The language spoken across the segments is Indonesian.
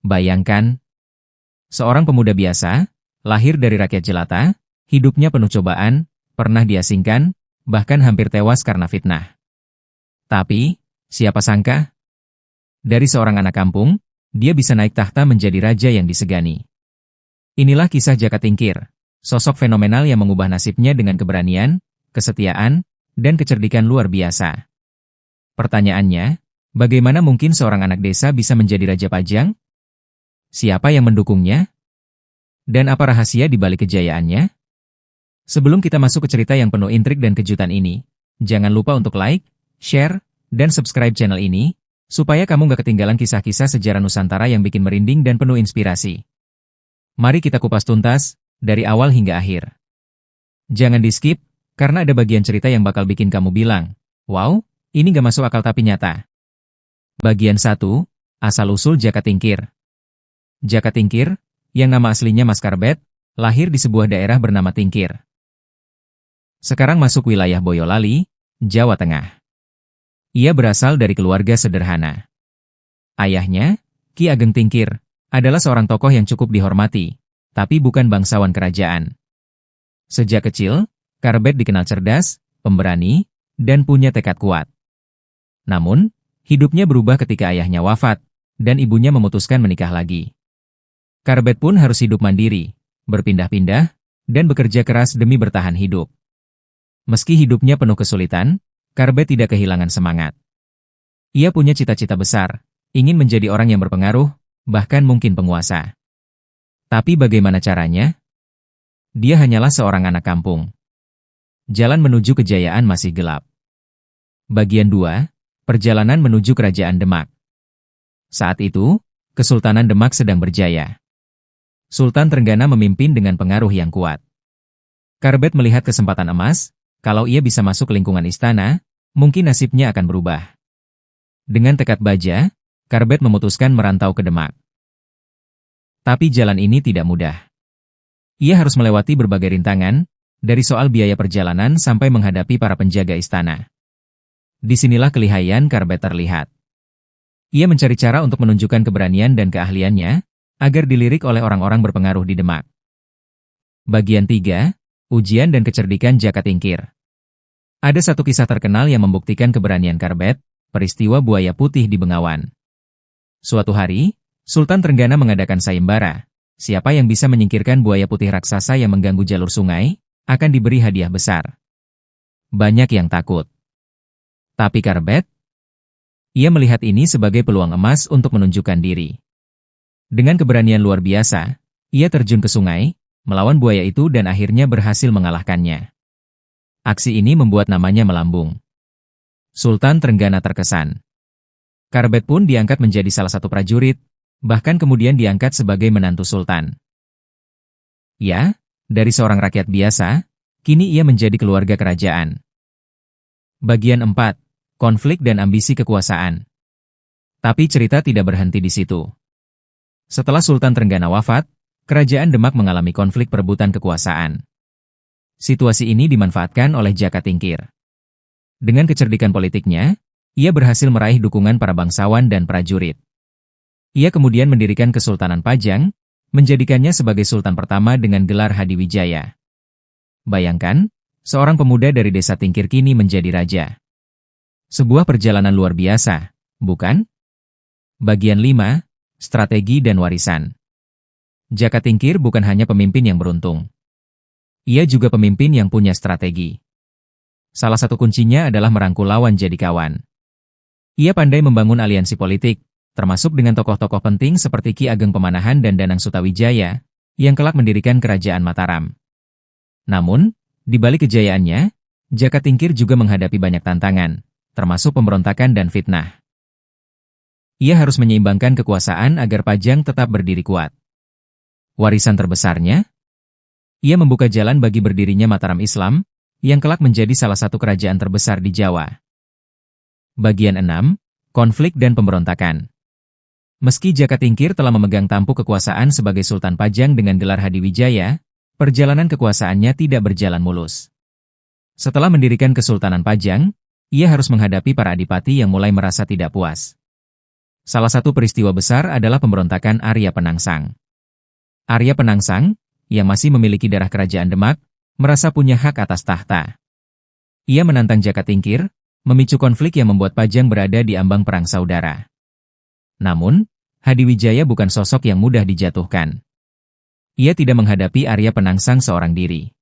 Bayangkan, seorang pemuda biasa, lahir dari rakyat jelata, hidupnya penuh cobaan, pernah diasingkan, bahkan hampir tewas karena fitnah. Tapi, siapa sangka? Dari seorang anak kampung, dia bisa naik tahta menjadi raja yang disegani. Inilah kisah Jaka Tingkir, sosok fenomenal yang mengubah nasibnya dengan keberanian, kesetiaan, dan kecerdikan luar biasa. Pertanyaannya, bagaimana mungkin seorang anak desa bisa menjadi Raja Pajang? Siapa yang mendukungnya? Dan apa rahasia di balik kejayaannya? Sebelum kita masuk ke cerita yang penuh intrik dan kejutan ini, jangan lupa untuk like, share, dan subscribe channel ini, supaya kamu gak ketinggalan kisah-kisah sejarah Nusantara yang bikin merinding dan penuh inspirasi. Mari kita kupas tuntas, dari awal hingga akhir. Jangan di-skip, karena ada bagian cerita yang bakal bikin kamu bilang, wow, ini gak masuk akal tapi nyata. Bagian 1, Asal-usul Jaka Tingkir. Jaka Tingkir, yang nama aslinya Mas Karbet, lahir di sebuah daerah bernama Tingkir. Sekarang masuk wilayah Boyolali, Jawa Tengah. Ia berasal dari keluarga sederhana. Ayahnya, Ki Ageng Tingkir, adalah seorang tokoh yang cukup dihormati, tapi bukan bangsawan kerajaan. Sejak kecil, Karbet dikenal cerdas, pemberani, dan punya tekad kuat. Namun, hidupnya berubah ketika ayahnya wafat, dan ibunya memutuskan menikah lagi. Karbet pun harus hidup mandiri, berpindah-pindah, dan bekerja keras demi bertahan hidup. Meski hidupnya penuh kesulitan, Karbet tidak kehilangan semangat. Ia punya cita-cita besar, ingin menjadi orang yang berpengaruh, bahkan mungkin penguasa. Tapi bagaimana caranya? Dia hanyalah seorang anak kampung. Jalan menuju kejayaan masih gelap. Bagian 2, Perjalanan menuju Kerajaan Demak. Saat itu, Kesultanan Demak sedang berjaya. Sultan Trenggana memimpin dengan pengaruh yang kuat. Karbet melihat kesempatan emas, kalau ia bisa masuk ke lingkungan istana, mungkin nasibnya akan berubah. Dengan tekad baja, Karbet memutuskan merantau ke Demak. Tapi jalan ini tidak mudah. Ia harus melewati berbagai rintangan, dari soal biaya perjalanan sampai menghadapi para penjaga istana. Disinilah kelihayan Karbet terlihat. Ia mencari cara untuk menunjukkan keberanian dan keahliannya, agar dilirik oleh orang-orang berpengaruh di Demak. Bagian 3, Ujian dan Kecerdikan Jaka Tingkir. Ada satu kisah terkenal yang membuktikan keberanian Karbet, peristiwa buaya putih di Bengawan. Suatu hari, Sultan Trenggana mengadakan sayembara. Siapa yang bisa menyingkirkan buaya putih raksasa yang mengganggu jalur sungai, akan diberi hadiah besar. Banyak yang takut. Tapi Karbet, ia melihat ini sebagai peluang emas untuk menunjukkan diri. Dengan keberanian luar biasa, ia terjun ke sungai, melawan buaya itu dan akhirnya berhasil mengalahkannya. Aksi ini membuat namanya melambung. Sultan Trenggana terkesan. Karbet pun diangkat menjadi salah satu prajurit, bahkan kemudian diangkat sebagai menantu sultan. Ya, dari seorang rakyat biasa, kini ia menjadi keluarga kerajaan. Bagian 4, Konflik dan Ambisi Kekuasaan. Tapi cerita tidak berhenti di situ. Setelah Sultan Trenggana wafat, kerajaan Demak mengalami konflik perebutan kekuasaan. Situasi ini dimanfaatkan oleh Jaka Tingkir. Dengan kecerdikan politiknya, ia berhasil meraih dukungan para bangsawan dan prajurit. Ia kemudian mendirikan Kesultanan Pajang, menjadikannya sebagai sultan pertama dengan gelar Hadiwijaya. Bayangkan, seorang pemuda dari desa Tingkir kini menjadi raja. Sebuah perjalanan luar biasa, bukan? Bagian 5, Strategi dan Warisan. Jaka Tingkir bukan hanya pemimpin yang beruntung. Ia juga pemimpin yang punya strategi. Salah satu kuncinya adalah merangkul lawan jadi kawan. Ia pandai membangun aliansi politik, termasuk dengan tokoh-tokoh penting seperti Ki Ageng Pemanahan dan Danang Sutawijaya, yang kelak mendirikan Kerajaan Mataram. Namun, di balik kejayaannya, Jaka Tingkir juga menghadapi banyak tantangan, termasuk pemberontakan dan fitnah. Ia harus menyeimbangkan kekuasaan agar Pajang tetap berdiri kuat. Warisan terbesarnya? Ia membuka jalan bagi berdirinya Mataram Islam, yang kelak menjadi salah satu kerajaan terbesar di Jawa. Bagian 6, Konflik dan Pemberontakan. Meski Jaka Tingkir telah memegang tampuk kekuasaan sebagai Sultan Pajang dengan gelar Hadiwijaya, perjalanan kekuasaannya tidak berjalan mulus. Setelah mendirikan Kesultanan Pajang, ia harus menghadapi para adipati yang mulai merasa tidak puas. Salah satu peristiwa besar adalah pemberontakan Arya Penangsang. Arya Penangsang, yang masih memiliki darah kerajaan Demak, merasa punya hak atas tahta. Ia menantang Jaka Tingkir, memicu konflik yang membuat Pajang berada di ambang perang saudara. Namun, Hadiwijaya bukan sosok yang mudah dijatuhkan. Ia tidak menghadapi Arya Penangsang seorang diri.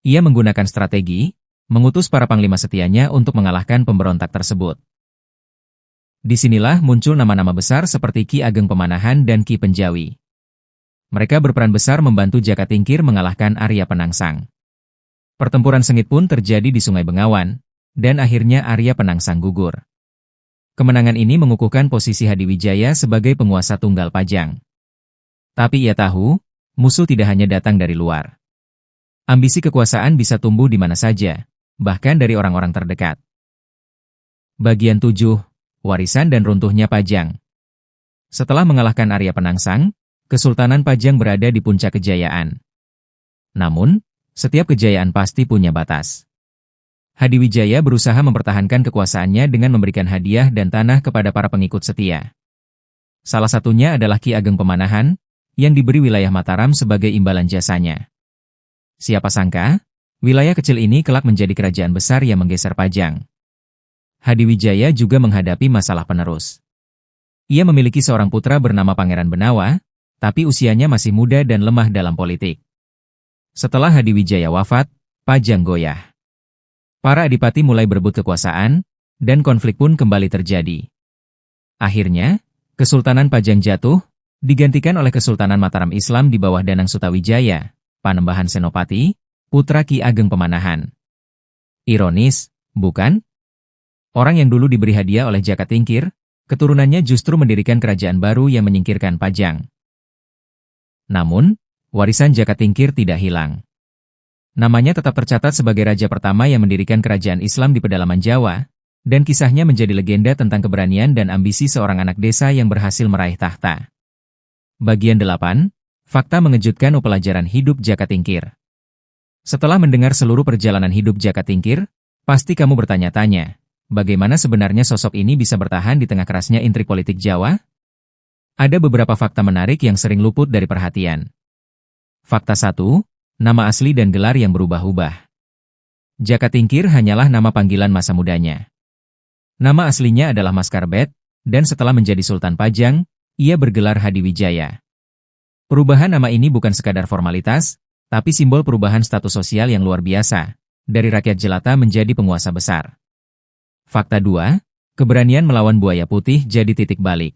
Ia menggunakan strategi, mengutus para panglima setianya untuk mengalahkan pemberontak tersebut. Disinilah muncul nama-nama besar seperti Ki Ageng Pemanahan dan Ki Penjawi. Mereka berperan besar membantu Jaka Tingkir mengalahkan Arya Penangsang. Pertempuran sengit pun terjadi di Sungai Bengawan, dan akhirnya Arya Penangsang gugur. Kemenangan ini mengukuhkan posisi Hadiwijaya sebagai penguasa tunggal Pajang. Tapi ia tahu, musuh tidak hanya datang dari luar. Ambisi kekuasaan bisa tumbuh di mana saja, bahkan dari orang-orang terdekat. Bagian 7. Warisan dan runtuhnya Pajang. Setelah mengalahkan Arya Penangsang, Kesultanan Pajang berada di puncak kejayaan. Namun, setiap kejayaan pasti punya batas. Hadiwijaya berusaha mempertahankan kekuasaannya dengan memberikan hadiah dan tanah kepada para pengikut setia. Salah satunya adalah Ki Ageng Pemanahan, yang diberi wilayah Mataram sebagai imbalan jasanya. Siapa sangka, wilayah kecil ini kelak menjadi kerajaan besar yang menggeser Pajang. Hadiwijaya juga menghadapi masalah penerus. Ia memiliki seorang putra bernama Pangeran Benawa, tapi usianya masih muda dan lemah dalam politik. Setelah Hadiwijaya wafat, Pajang goyah. Para adipati mulai berebut kekuasaan, dan konflik pun kembali terjadi. Akhirnya, Kesultanan Pajang jatuh, digantikan oleh Kesultanan Mataram Islam di bawah Danang Sutawijaya, Panembahan Senopati, putra Ki Ageng Pemanahan. Ironis, bukan? Orang yang dulu diberi hadiah oleh Jaka Tingkir, keturunannya justru mendirikan kerajaan baru yang menyingkirkan Pajang. Namun, warisan Jaka Tingkir tidak hilang. Namanya tetap tercatat sebagai raja pertama yang mendirikan kerajaan Islam di pedalaman Jawa, dan kisahnya menjadi legenda tentang keberanian dan ambisi seorang anak desa yang berhasil meraih tahta. Bagian 8. Fakta mengejutkan pelajaran hidup Jaka Tingkir. Setelah mendengar seluruh perjalanan hidup Jaka Tingkir, pasti kamu bertanya-tanya, bagaimana sebenarnya sosok ini bisa bertahan di tengah kerasnya intrik politik Jawa? Ada beberapa fakta menarik yang sering luput dari perhatian. Fakta 1. Nama asli dan gelar yang berubah-ubah. Jaka Tingkir hanyalah nama panggilan masa mudanya. Nama aslinya adalah Mas Karbet, dan setelah menjadi Sultan Pajang, ia bergelar Hadiwijaya. Perubahan nama ini bukan sekadar formalitas, tapi simbol perubahan status sosial yang luar biasa, dari rakyat jelata menjadi penguasa besar. Fakta 2. Keberanian melawan buaya putih jadi titik balik.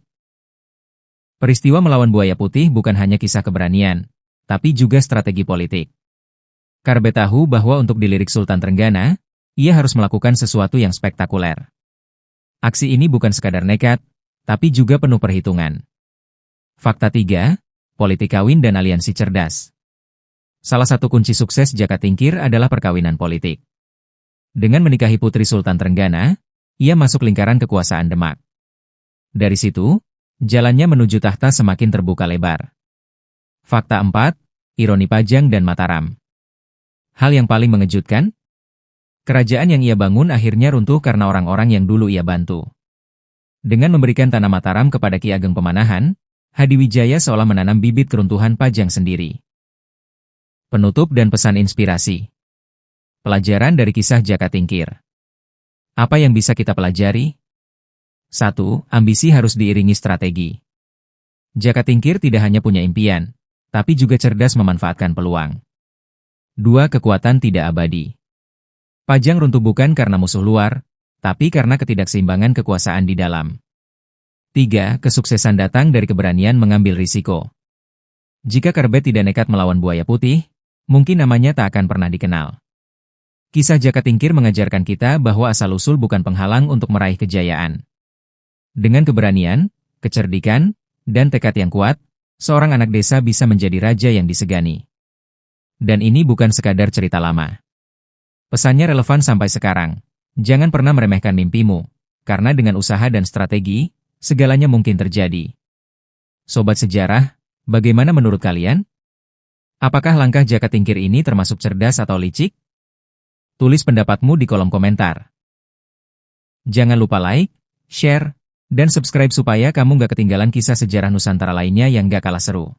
Peristiwa melawan buaya putih bukan hanya kisah keberanian, tapi juga strategi politik. Karbet tahu bahwa untuk dilirik Sultan Trenggana, ia harus melakukan sesuatu yang spektakuler. Aksi ini bukan sekadar nekat, tapi juga penuh perhitungan. Fakta 3. Politik kawin dan aliansi cerdas. Salah satu kunci sukses Jaka Tingkir adalah perkawinan politik. Dengan menikahi putri Sultan Trenggana, ia masuk lingkaran kekuasaan Demak. Dari situ, jalannya menuju tahta semakin terbuka lebar. Fakta 4. Ironi Pajang dan Mataram. Hal yang paling mengejutkan? Kerajaan yang ia bangun akhirnya runtuh karena orang-orang yang dulu ia bantu. Dengan memberikan tanah Mataram kepada Ki Ageng Pemanahan, Hadiwijaya seolah menanam bibit keruntuhan Pajang sendiri. Penutup dan pesan inspirasi. Pelajaran dari kisah Jaka Tingkir. Apa yang bisa kita pelajari? 1. Ambisi harus diiringi strategi. Jaka Tingkir tidak hanya punya impian, tapi juga cerdas memanfaatkan peluang. 2. Kekuatan tidak abadi. Pajang runtuh bukan karena musuh luar, tapi karena ketidakseimbangan kekuasaan di dalam. 3. Kesuksesan datang dari keberanian mengambil risiko. Jika Karbet tidak nekat melawan buaya putih, mungkin namanya tak akan pernah dikenal. Kisah Jaka Tingkir mengajarkan kita bahwa asal-usul bukan penghalang untuk meraih kejayaan. Dengan keberanian, kecerdikan, dan tekad yang kuat, seorang anak desa bisa menjadi raja yang disegani. Dan ini bukan sekadar cerita lama. Pesannya relevan sampai sekarang. Jangan pernah meremehkan mimpimu, karena dengan usaha dan strategi, segalanya mungkin terjadi. Sobat sejarah, bagaimana menurut kalian? Apakah langkah Jaka Tingkir ini termasuk cerdas atau licik? Tulis pendapatmu di kolom komentar. Jangan lupa like, share, Dan subscribe supaya kamu gak ketinggalan kisah sejarah Nusantara lainnya yang gak kalah seru.